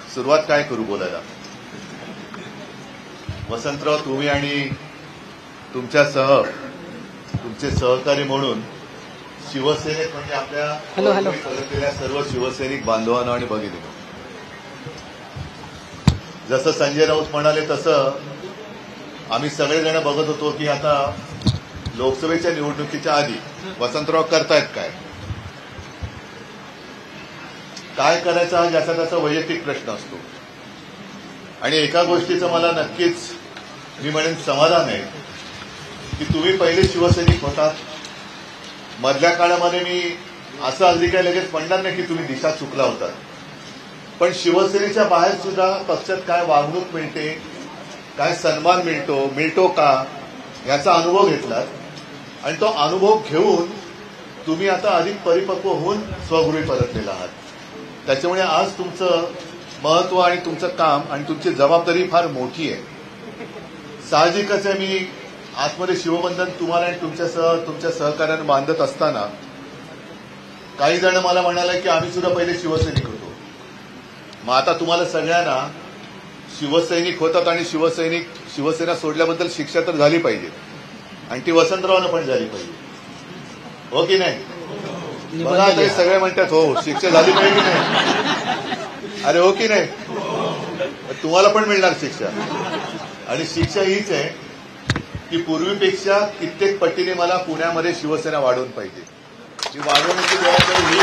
सुरुवात काय करू बोलायला. वसंतराव, तुम्ही आणि तुमचे सहकारी म्हणून शिवसेनेत म्हणजे आपल्या परतलेल्या सर्व शिवसैनिक बांधवांनो आणि भगिनींनो, जसं संजय राऊत म्हणाले तसं आम्ही सगळेजण बघत होतो की आता लोकसभेच्या निवडणुकीच्या आधी वसंतराव करतायत काय करायचं हा ज्याचा त्याचा वैयक्तिक प्रश्न असतो. आणि एका गोष्टीचं मला नक्कीच मी म्हणेन समाधान आहे की तुम्ही पहिले शिवसैनिक होतात. मधल्या काळामध्ये मी असं अगदी काय लगेच म्हणणार नाही की तुम्ही दिशा चुकला होतात, पण शिवसेनेच्या बाहेर सुद्धा पक्षात काय वागणूक मिळते, काय सन्मान मिळतो का याचा अनुभव घेतलात. आणि तो अनुभव घेऊन तुम्ही आता अधिक परिपक्व होऊन स्वगृही परतलेला आहात. त्याच्यामुळे आज तुमचं महत्व आणि तुमचं काम आणि तुमची जबाबदारी फार मोठी आहे. साहजिकच आहे, मी आतमध्ये शिवबंधन तुम्हाला आणि तुमच्या सहकार्यानं बांधत असताना काही जण मला म्हणाले की आम्ही सुद्धा पहिले शिवसैनिक होतो. मग आता तुम्हाला सगळ्यांना शिवसैनिक होतात आणि शिवसेना सोडल्याबद्दल शिक्षा तर झाली पाहिजे आणि ती वसंतरावांना पण झाली पाहिजे, हो की नाही? बघा आता हे सगळे म्हणतात हो शिक्षा झाली पाहिजे की नाही. अरे हो की नाही, तुम्हाला पण मिळणार शिक्षा. आणि शिक्षा हीच आहे की पूर्वीपेक्षा कित्येक पटीने मला पुण्यामध्ये शिवसेना वाढवून पाहिजे. ती वाढवण्याची जबाबदारी ही.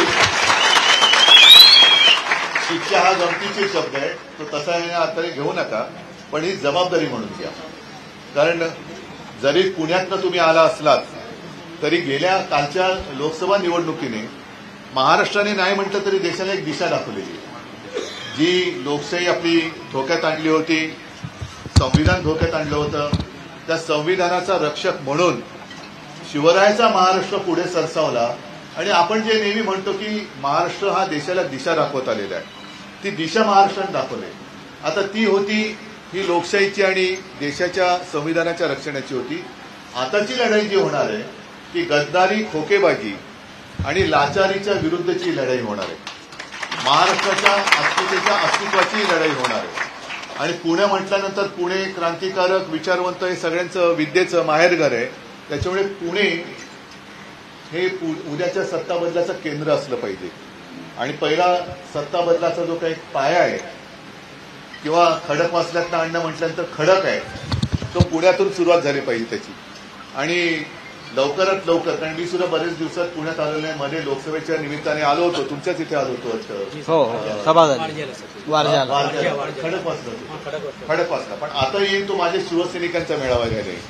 शिक्षा हा गमतीची शब्द आहे, तो तसा आता घेऊ नका, पण ही जबाबदारी म्हणून घ्या. कारण जरी पुण्यातनं तुम्ही आला असलात तरी गेल्या कालच्या लोकसभा निवडणुकीने महाराष्ट्राने नाही म्हटलं तरी देशाला एक दिशा दाखवलेली. जी लोकशाही आपली धोक्यात आणली होती, संविधान धोक्यात आणलं होतं, त्या संविधानाचा रक्षक म्हणून शिवरायाचा महाराष्ट्र पुढे सरसावला. आणि आपण जे नेहमी म्हणतो की महाराष्ट्र हा देशाला दिशा दाखवत आलेला आहे, ती दिशा महाराष्ट्राने दाखवली. आता ती होती ही लोकशाहीची आणि देशाच्या संविधानाच्या रक्षणाची होती. आताची लढाई जी होणार आहे ती गद्दारी, खोकेबाजी आणि लाचारीच्या विरुद्धची लढाई होणार आहे. महाराष्ट्राच्या अस्तित्वाची लढाई होणार आहे. आणि पुणे म्हटल्यानंतर पुणे क्रांतिकारक, विचारवंत हे सगळ्यांचं विद्येचं माहेरघर आहे. त्याच्यामुळे पुणे हे उद्याच्या सत्ता बदलाचं केंद्र असलं पाहिजे. आणि पहिला सत्ता बदलाचा जो काही पाया आहे किंवा खडकवासल्यातनं आणणं म्हटल्यानंतर खडक आहे, तो पुण्यातून सुरुवात झाली पाहिजे त्याची. आणि लवकरात लवकर, कारण मी सुद्धा बरेच दिवसात पुण्यात आलेलो आहे. मध्ये लोकसभेच्या निमित्ताने आलो होतो, तुमच्याच इथे आलो होतो खडकवासला. पण आता येईल तो माझ्या शिवसैनिकांचा मेळावा घ्यायला येईल,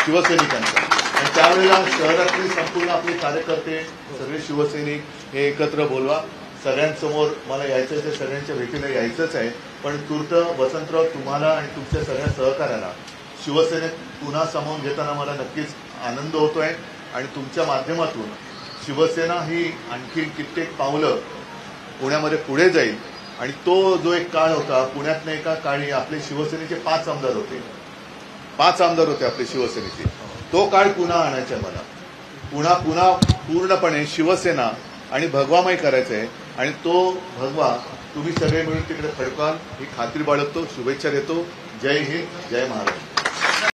शिवसैनिकांचा. आणि त्यावेळेला शहरातले संपूर्ण आपले कार्यकर्ते, सगळे शिवसैनिक हे एकत्र बोलवा. सगळ्यांसमोर मला यायचंच आहे, सगळ्यांच्या भेटीला यायचंच आहे. पण तूर्त वसंतराव, तुम्हाला आणि तुमच्या सगळ्या सहकार्यांना शिवसेनेत पुन्हा सामावून घेताना मला नक्कीच आनंद होतोय. आणि तुमच्या माध्यमातून शिवसेना ही आणखी कित्येक पावलं पुण्यामध्ये पुढे जाईल. आणि तो जो एक काळ होता, पुण्यातनं एका काळी आपले शिवसेनेचे 5 आमदार होते आपले शिवसेनेचे. तो काळ पुन्हा आणायचा मला. पुन्हा पूर्णपणे शिवसेना आणि भगवामय करायचं आहे. आणि तो भगवा तुम्ही सगळे मिळून तिकडे फडकाल ही खात्री बाळगतो. शुभेच्छा देतो. जय हिंद, जय महाराष्ट्र.